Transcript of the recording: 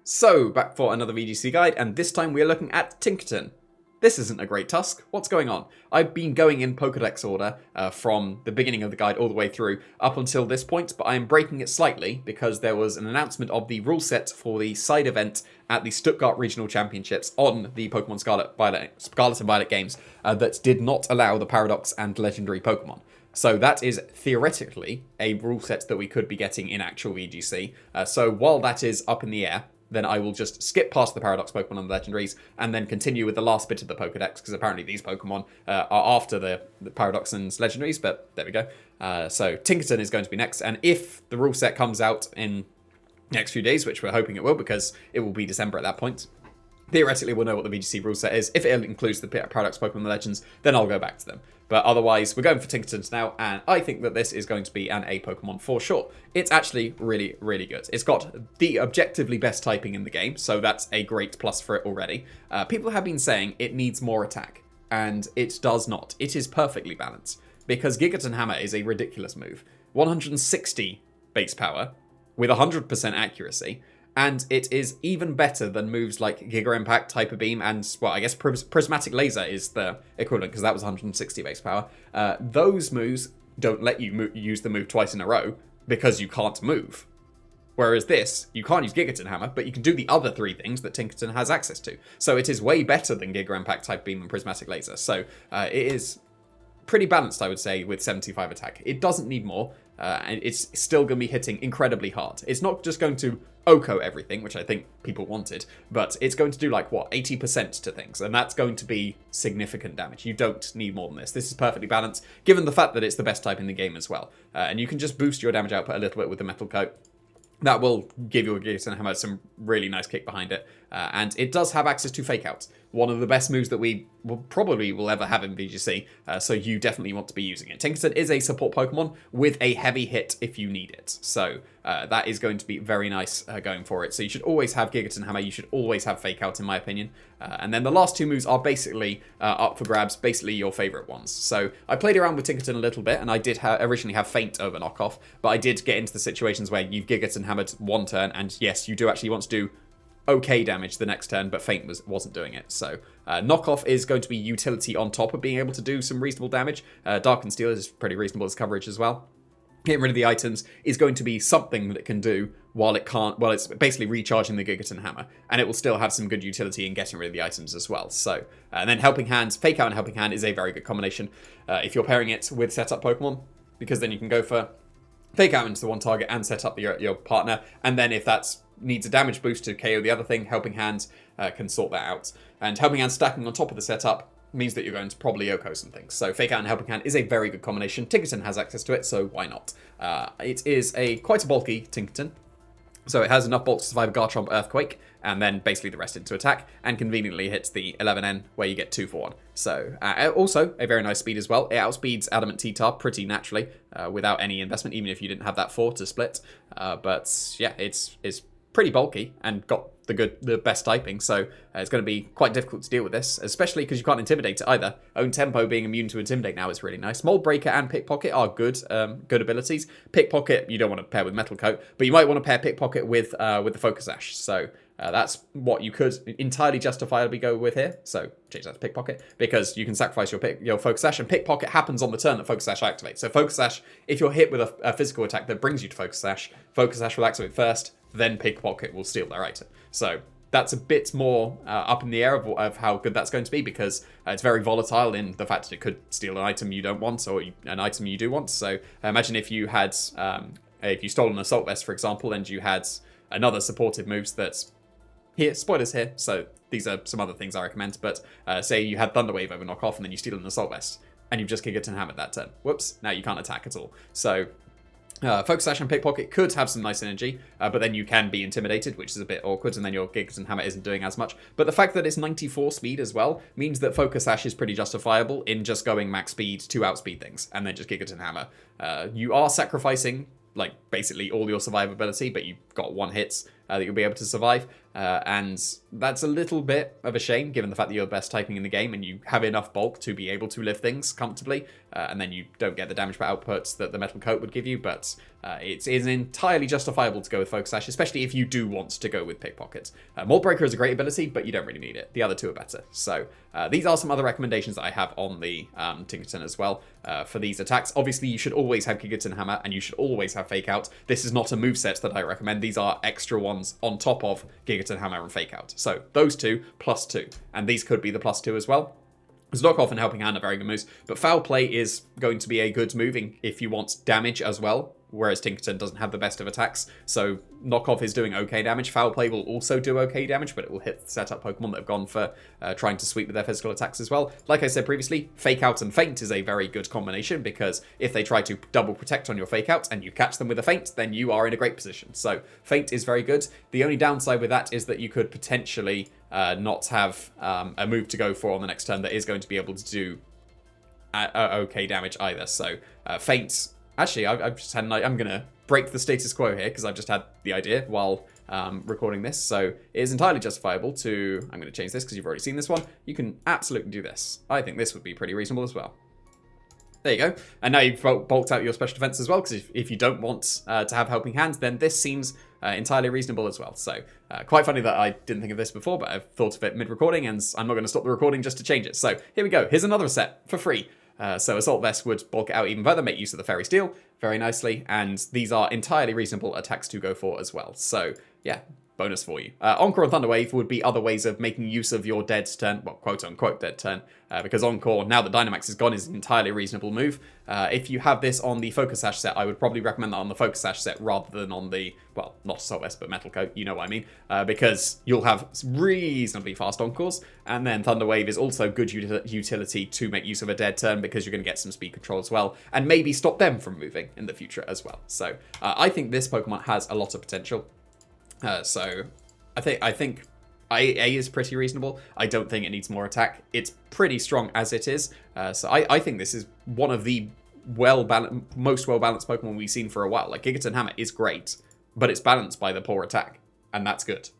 So, back for another VGC guide, and this time we are looking at Tinkaton. This isn't a great tusk. What's going on? I've been going in Pokedex order from the beginning of the guide all the way through up until this point, but I am breaking it slightly because there was an announcement of the rule set for the side event at the Stuttgart Regional Championships on the Pokemon Scarlet and Violet games that did not allow the Paradox and Legendary Pokemon. So that is theoretically a rule set that we could be getting in actual VGC. So while that is up in the air, then I will just skip past the Paradox Pokemon and the Legendaries, and then continue with the last bit of the Pokedex, because apparently these Pokemon are after the Paradox and Legendaries, but there we go. So Tinkaton is going to be next, and if the rule set comes out in next few days, which we're hoping it will, because it will be December at that point, theoretically we'll know what the VGC rule set is. If it includes the Paradox Pokemon and the Legends, then I'll go back to them. But otherwise, we're going for Tinkaton now, and I think that this is going to be an A Pokemon for sure. It's actually really, really good. It's got the objectively best typing in the game, so that's a great plus for it already. People have been saying it needs more attack, and it does not. It is perfectly balanced, because Gigaton Hammer is a ridiculous move. 160 base power, with 100% accuracy, and it is even better than moves like Giga Impact, Hyper Beam, and, well, I guess Prismatic Laser is the equivalent, because that was 160 base power. Those moves don't let you use the move twice in a row, because you can't move. Whereas this, you can't use Gigaton Hammer, but you can do the other three things that Tinkaton has access to. So it is way better than Giga Impact, Hyper Beam, and Prismatic Laser. So it is pretty balanced, I would say, with 75 attack. It doesn't need more, and it's still going to be hitting incredibly hard. It's not just going to Oko everything, which I think people wanted, but it's going to do like, what, 80% to things, and that's going to be significant damage. You don't need more than this. This is perfectly balanced, given the fact that it's the best type in the game as well. And you can just boost your damage output a little bit with the Metal Coat. That will give your Gigaton Hammer some really nice kick behind it. And it does have access to Fake Out, one of the best moves that we will ever have in VGC, so you definitely want to be using it. Tinkaton is a support Pokemon with a heavy hit if you need it, so that is going to be very nice going for it. So you should always have Gigaton Hammer, you should always have Fake Out in my opinion. And then the last two moves are basically up for grabs, basically your favourite ones. So I played around with Tinkaton a little bit, and I did originally have Feint over Knockoff, but I did get into the situations where you've Gigaton Hammered one turn, and yes, you do actually want to do okay damage the next turn, but Feint wasn't doing it. So Knockoff is going to be utility on top of being able to do some reasonable damage. Dark and Steel is pretty reasonable as coverage as well. Getting rid of the items is going to be something that it can do while it can't, well, it's basically recharging the Gigaton Hammer, and it will still have some good utility in getting rid of the items as well. So, and then Helping Hands, Fake Out and Helping Hand is a very good combination if you're pairing it with setup Pokemon, because then you can go for Fake Out into the one target and set up your partner, and then if that needs a damage boost to KO the other thing, Helping Hand can sort that out. And Helping Hand stacking on top of the setup means that you're going to probably Yoko some things. So Fake Out and Helping Hand is a very good combination. Tinkaton has access to it, so why not? It is quite a bulky Tinkaton. So it has enough bulk to survive a Garchomp Earthquake, and then basically the rest into attack, and conveniently hits the 11N, where you get 2 for 1. So, also, a very nice speed as well. It outspeeds Adamant T-Tar pretty naturally, without any investment, even if you didn't have that 4 to split. But, yeah, it's pretty bulky, and got the best typing, so it's going to be quite difficult to deal with this, especially because you can't Intimidate it either. Own Tempo being immune to Intimidate now is really nice. Mold Breaker and Pickpocket are good abilities. Pickpocket you don't want to pair with Metal Coat, but you might want to pair Pickpocket with the Focus Sash, so that's what you could entirely justifiably go with here. So change that to Pickpocket, because you can sacrifice your Focus Sash, and Pickpocket happens on the turn that Focus Sash activates. So Focus Sash, if you're hit with a physical attack that brings you to Focus Sash will activate first, then Pickpocket will steal their item. So that's a bit more up in the air of how good that's going to be, because it's very volatile in the fact that it could steal an item you don't want, or an item you do want. So imagine if you had, if you stole an Assault Vest, for example, and you had another supportive moves that's here, spoilers here, so these are some other things I recommend, but say you had Thunder Wave over Knockoff, and then you steal an Assault Vest, and you've just Gigaton Hammered that turn. Whoops, now you can't attack at all. So Focus Sash and Pickpocket could have some nice energy, but then you can be intimidated, which is a bit awkward, and then your Gigaton Hammer isn't doing as much. But the fact that it's 94 speed as well means that Focus Sash is pretty justifiable in just going max speed to outspeed things, and then just Gigaton Hammer. You are sacrificing, like, basically all your survivability, but you've got 1 hit, that you'll be able to survive. And that's a little bit of a shame, given the fact that you're the best typing in the game and you have enough bulk to be able to lift things comfortably, and then you don't get the damage per outputs that the metal coat would give you, but it is entirely justifiable to go with Focus Sash, especially if you do want to go with Pickpocket. Mold Breaker is a great ability, but you don't really need it. The other two are better. So these are some other recommendations that I have on the Tinkaton as well for these attacks. Obviously, you should always have Gigaton Hammer, and you should always have Fake Out. This is not a moveset that I recommend. These are extra ones on top of Gigaton Hammer and Fake Out. So those two, +2. And these could be the +2 as well. Because Knockoff and Helping Hand are very good moves, but Foul Play is going to be a good move if you want damage as well, whereas Tinkaton doesn't have the best of attacks. So Knockoff is doing okay damage. Foul Play will also do okay damage, but it will hit setup Pokemon that have gone for trying to sweep with their physical attacks as well. Like I said previously, Fake Out and Feint is a very good combination, because if they try to double protect on your Fake Out and you catch them with a Feint, then you are in a great position. So Feint is very good. The only downside with that is that you could potentially not have a move to go for on the next turn that is going to be able to do okay damage either. So Feint... Actually, I've just had I'm going to break the status quo here, because I've just had the idea while recording this. So it is entirely justifiable to... I'm going to change this because you've already seen this one. You can absolutely do this. I think this would be pretty reasonable as well. There you go. And now you've bulked out your special defense as well, because if you don't want to have Helping Hand, then this seems entirely reasonable as well. So quite funny that I didn't think of this before, but I've thought of it mid-recording, and I'm not going to stop the recording just to change it. So here we go. Here's another set for free. So Assault Vest would bulk it out even further, make use of the Fairy Steel very nicely, and these are entirely reasonable attacks to go for as well. So yeah, bonus for you. Encore and Thunder Wave would be other ways of making use of your dead turn, well, quote-unquote dead turn, because Encore, now that Dynamax is gone, is an entirely reasonable move. If you have this on the Focus Sash set, I would probably recommend that on the Focus Sash set rather than on the, well, not Assault Vest, but Metal Coat, you know what I mean, because you'll have reasonably fast Encores, and then Thunder Wave is also good utility to make use of a dead turn, because you're going to get some speed control as well, and maybe stop them from moving in the future as well. So I think this Pokemon has a lot of potential. So I think IA is pretty reasonable. I don't think it needs more attack. It's pretty strong as it is. So I think this is one of the most well-balanced Pokemon we've seen for a while. Like, Gigaton Hammer is great, but it's balanced by the poor attack, and that's good.